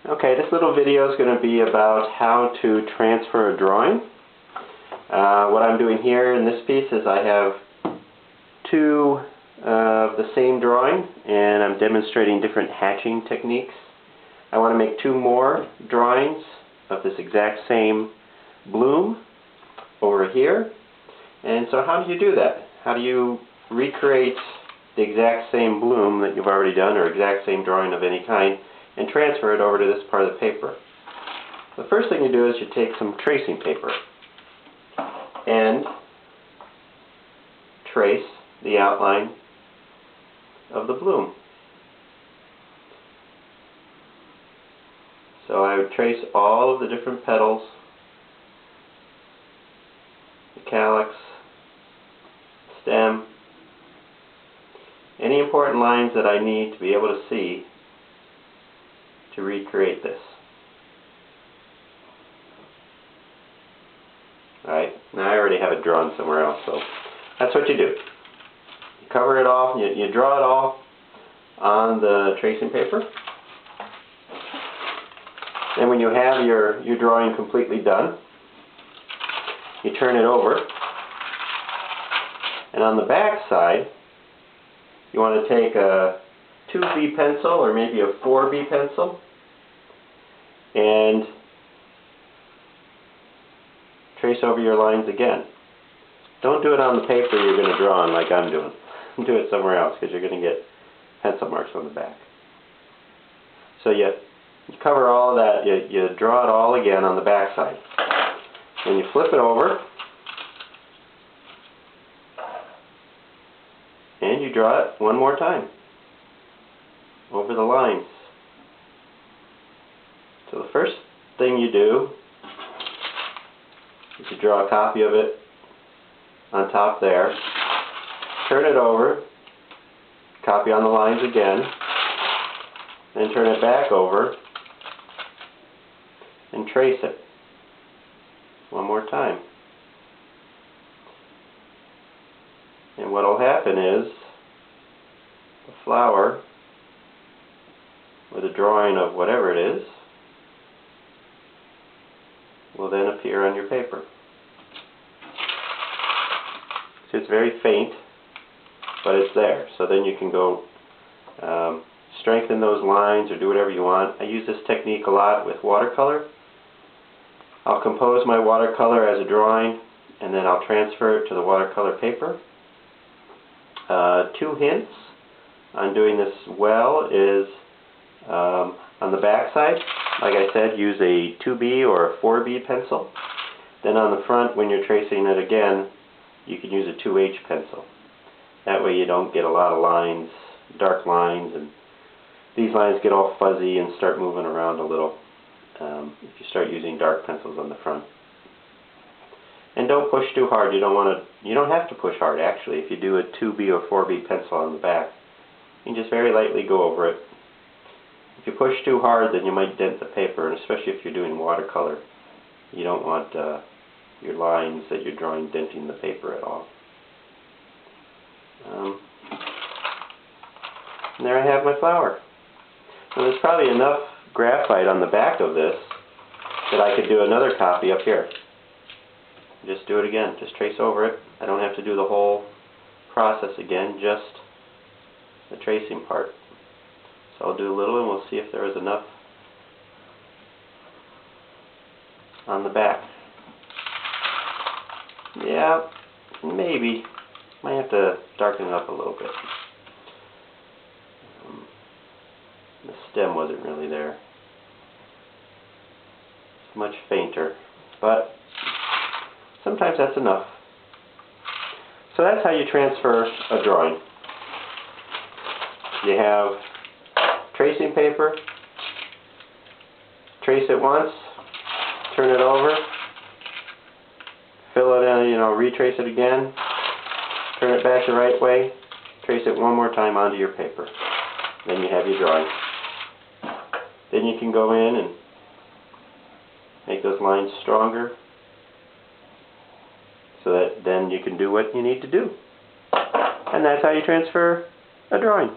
Okay, this little video is going to be about how to transfer a drawing. What I'm doing here in this piece is I have two of the same drawing, and I'm demonstrating different hatching techniques. I want to make two more drawings of this exact same bloom over here. And so how do you do that? How do you recreate the exact same bloom that you've already done, or exact same drawing of any kind, and transfer it over to this part of the paper? The first thing you do is you take some tracing paper and trace the outline of the bloom. So I would trace all of the different petals, the calyx, stem, any important lines that I need to be able to see to recreate this. Alright, now I already have it drawn somewhere else, so that's what you do. You cover it all, you draw it all on the tracing paper. Then when you have your drawing completely done, you turn it over, and on the back side you want to take a 2B pencil or maybe a 4B pencil and trace over your lines again. Don't do it on the paper you're going to draw on like I'm doing. Do it somewhere else, because you're going to get pencil marks on the back. So you cover all of that, you draw it all again on the back side. Then you flip it over and you draw it one more time over the lines. So the first thing you do is you draw a copy of it on top there, turn it over, copy on the lines again, then turn it back over and trace it one more time. And what will happen is the flower, or the drawing of whatever it is, will then appear on your paper. So it's very faint, but it's there. So then you can go strengthen those lines or do whatever you want. I use this technique a lot with watercolor. I'll compose my watercolor as a drawing, and then I'll transfer it to the watercolor paper. Two hints on doing this well is on the back side, like I said, use a 2B or a 4B pencil. Then on the front, when you're tracing it again, you can use a 2H pencil. That way you don't get a lot of lines, dark lines, and these lines get all fuzzy and start moving around a little if you start using dark pencils on the front. And don't push too hard. You don't have to push hard, actually. If you do a 2B or 4B pencil on the back, you can just very lightly go over it. If you push too hard, then you might dent the paper, and especially if you're doing watercolor, you don't want your lines that you're drawing denting the paper at all. And there I have my flower. So there's probably enough graphite on the back of this that I could do another copy up here. Just do it again. Just trace over it. I don't have to do the whole process again, just the tracing part. So I'll do a little and we'll see if there is enough on the back. Yeah, maybe. Might have to darken it up a little bit. The stem wasn't really there. It's much fainter, but sometimes that's enough. So that's how you transfer a drawing. You have tracing paper, trace it once, turn it over, fill it in, retrace it again, turn it back the right way, trace it one more time onto your paper. Then you have your drawing. Then you can go in and make those lines stronger so that then you can do what you need to do. And that's how you transfer a drawing.